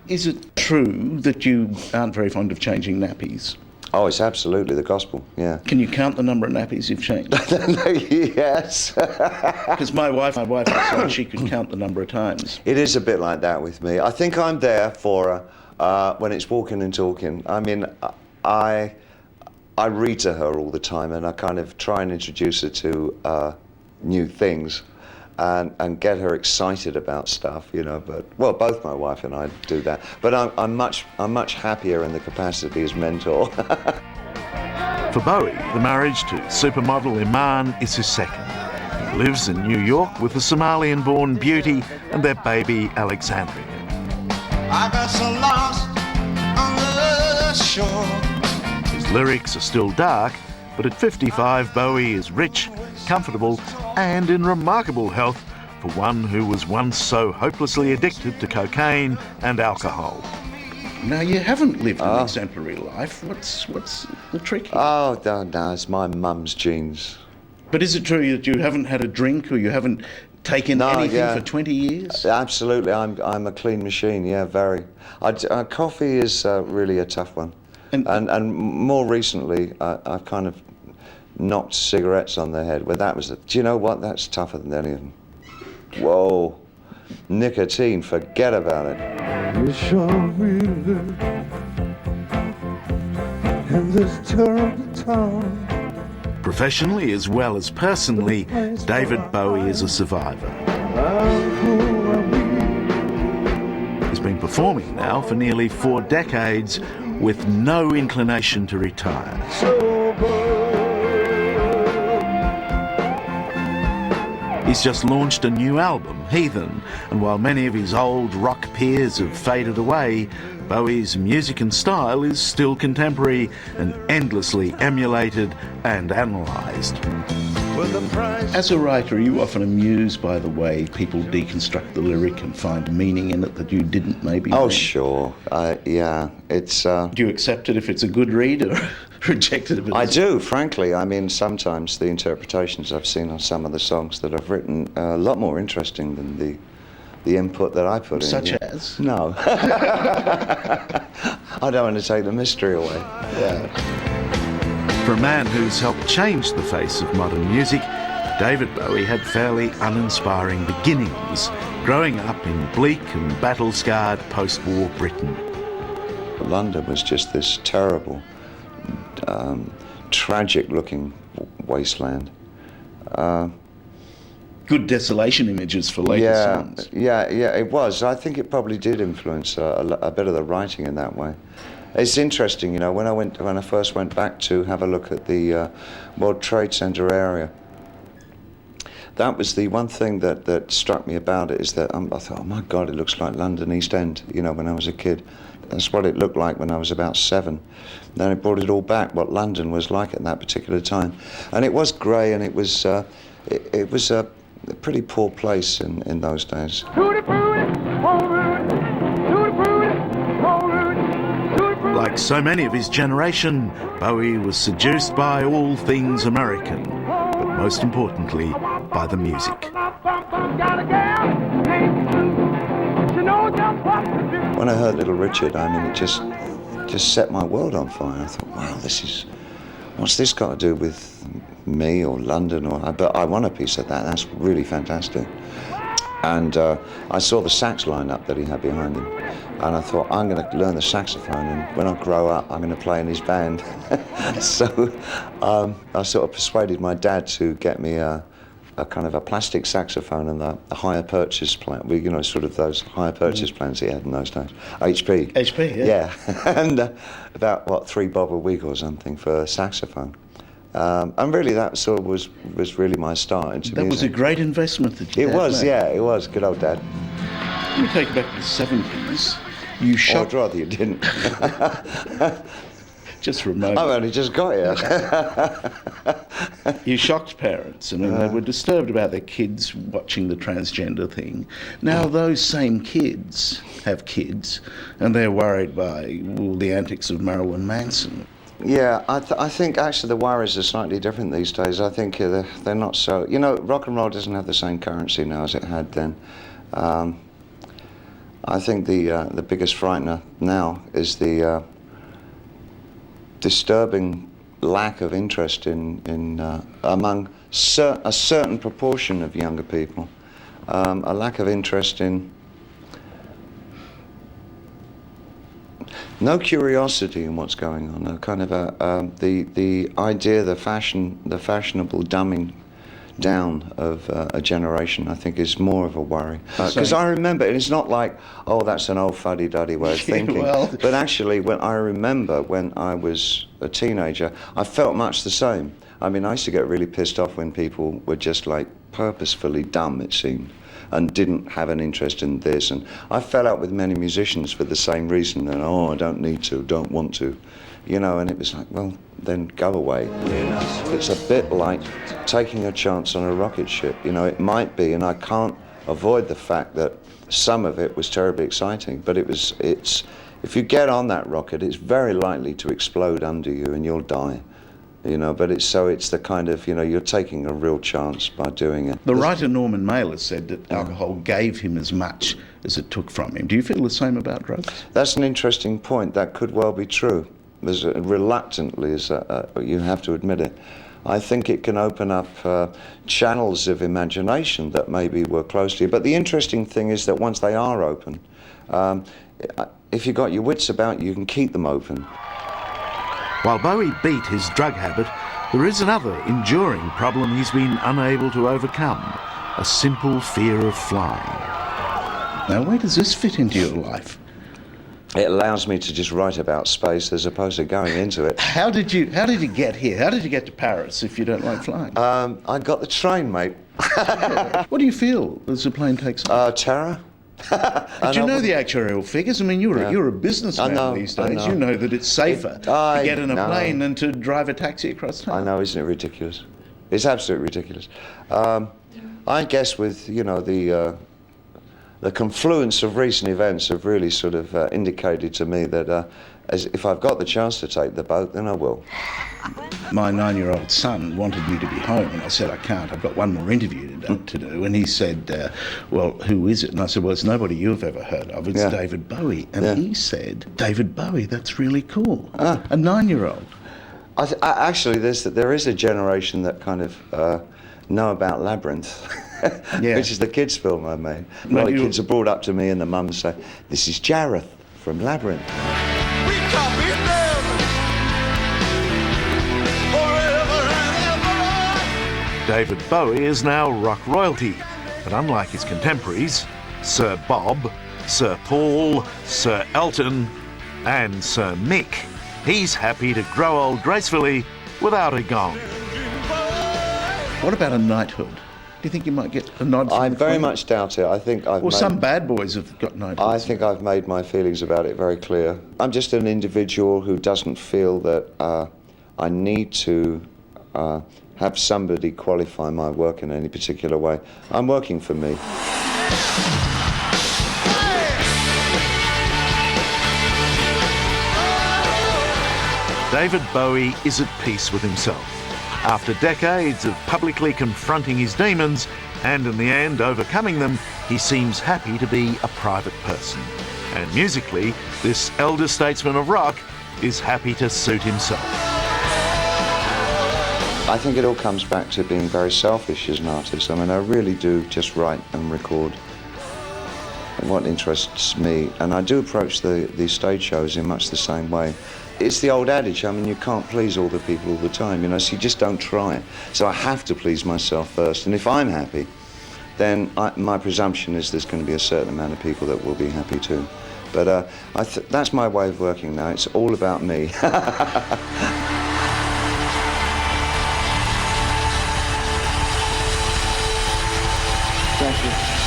Is it true that you aren't very fond of changing nappies? Oh, it's absolutely the gospel, yeah. Can you count the number of nappies you've changed? Yes. Because my wife said she could count the number of times. It is a bit like that with me. I think I'm there for her when it's walking and talking. I mean, I read to her all the time, and I kind of try and introduce her to new things and get her excited about stuff, you know. But well, both my wife and I do that. But I'm much happier in the capacity as mentor. For Bowie, the marriage to supermodel Iman is his second. He lives in New York with a Somalian-born beauty and their baby Alexandria. I got so lost on the shore. His lyrics are still dark, but at 55, Bowie is rich, comfortable, and in remarkable health for one who was once so hopelessly addicted to cocaine and alcohol. Now, you haven't lived an exemplary life. What's the trick here? Oh, no, it's my mum's genes. But is it true that you haven't had a drink or you haven't taken anything for 20 years? Absolutely, I'm a clean machine, yeah, very. Coffee is really a tough one. And more recently, I've kind of knocked cigarettes on the head. Well, do you know what? That's tougher than any of them. Whoa, nicotine, forget about it. We shall relive in this terrible town. Professionally as well as personally, David Bowie is a survivor. He's been performing now for nearly 4 decades with no inclination to retire. He's just launched a new album, Heathen, and while many of his old rock peers have faded away, Bowie's music and style is still contemporary and endlessly emulated and analysed. As a writer, are you often amused by the way people deconstruct the lyric and find meaning in it that you didn't maybe? Oh, sure. Yeah, it's... Do you accept it if it's a good read or reject it if it I do, frankly. I mean, sometimes the interpretations I've seen on some of the songs that I've written are a lot more interesting than the input that I put in. Such as? No. I don't want to take the mystery away. Yeah. For a man who's helped change the face of modern music, David Bowie had fairly uninspiring beginnings, growing up in bleak and battle-scarred post-war Britain. London was just this terrible, tragic-looking wasteland. Good desolation images for later songs. Yeah, it was. I think it probably did influence a bit of the writing in that way. It's interesting, you know, when I first went back to have a look at the World Trade Center area, that was the one thing that struck me about it, is that I thought, oh my God, it looks like London East End, you know, when I was a kid. That's what it looked like when I was about 7. Then it brought it all back, what London was like at that particular time. And it was grey, and it was a pretty poor place in those days. Like so many of his generation, Bowie was seduced by all things American, but most importantly, by the music. When I heard Little Richard, I mean, it just set my world on fire. I thought, wow, what's this got to do with me or London? But I want a piece of that. That's really fantastic. And I saw the sax lineup that he had behind him, and I thought, I'm going to learn the saxophone, and when I grow up, I'm going to play in his band. So I sort of persuaded my dad to get me a kind of a plastic saxophone and a hire purchase plan. You know, sort of those hire purchase plans he had in those days. HP. HP, yeah. Yeah, and about, $3 bob a week or something for a saxophone. And really, that sort of was really my start into music. That was a great investment that you had. It was, made. yeah, it was. Good old Dad. Let me take you back to the 70s. You shot... I'd rather you didn't. Just for a moment. I've only just got here. You shocked parents, and they were disturbed about their kids watching the transgender thing. Now those same kids have kids, and they're worried by all the antics of Marilyn Manson. Yeah, I think actually the worries are slightly different these days. I think they're not so... You know, rock and roll doesn't have the same currency now as it had then. I think the biggest frightener now is the disturbing lack of interest in among a certain proportion of younger people, a lack of interest in, no curiosity in what's going on. A kind of the idea, the fashionable dumbing down of a generation, I think, is more of a worry. Because I remember, it's not like, oh, that's an old fuddy-duddy way of thinking. Well. But actually, when I was a teenager, I felt much the same. I mean, I used to get really pissed off when people were just like purposefully dumb, it seemed, and didn't have an interest in this. And I fell out with many musicians for the same reason. And oh, I don't need to, don't want to, you know. And it was like, well, then go away. It's a bit like taking a chance on a rocket ship. You know, it might be, and I can't avoid the fact that some of it was terribly exciting. But if you get on that rocket, it's very likely to explode under you, and you'll die. You know, but it's the kind of, you know, you're taking a real chance by doing it. The writer Norman Mailer said that alcohol gave him as much as it took from him. Do you feel the same about drugs? That's an interesting point. That could well be true. As reluctantly as you have to admit it. I think it can open up channels of imagination that maybe were close to you. But the interesting thing is that once they are open, if you've got your wits about you, can keep them open. While Bowie beat his drug habit, there is another enduring problem he's been unable to overcome, a simple fear of flying. Now, where does this fit into your life? It allows me to just write about space as opposed to going into it. How did you get here? How did you get to Paris if you don't like flying? I got the train, mate. What do you feel as the plane takes off? Terror. Do you know the actuarial figures? I mean, you're a businessman these days. You know that it's safer to get in a plane than to drive a taxi across town. I know, isn't it ridiculous? It's absolutely ridiculous. I guess with, you know, the confluence of recent events have really sort of indicated to me that if I've got the chance to take the boat, then I will. My 9-year-old son wanted me to be home, and I said, I can't, I've got one more interview to do. And he said, well, who is it? And I said, well, it's nobody you've ever heard of, it's David Bowie. And he said, David Bowie, that's really cool. A 9-year-old. Actually, there is a generation that kind of know about Labyrinth, which is the kids' film I made. A lot of kids are brought up to me and the mums say, this is Jareth from Labyrinth. We copy them forever and ever. David Bowie is now rock royalty, but unlike his contemporaries, Sir Bob, Sir Paul, Sir Elton, and Sir Mick, he's happy to grow old gracefully without a gong. What about a knighthood? Do you think you might get a nod from I the very Queen? much doubt it. I think some bad boys have got knighthoods. I think I've made my feelings about it very clear. I'm just an individual who doesn't feel that I need to have somebody qualify my work in any particular way. I'm working for me. David Bowie is at peace with himself. After decades of publicly confronting his demons, and in the end overcoming them, he seems happy to be a private person. And musically, this elder statesman of rock is happy to suit himself. I think it all comes back to being very selfish as an artist. I mean, I really do just write and record what interests me, and I do approach the stage shows in much the same way. It's the old adage, I mean, you can't please all the people all the time, you know, so you just don't try. So I have to please myself first, and if I'm happy, then my presumption is there's going to be a certain amount of people that will be happy too. But that's my way of working now. It's all about me. Thank you.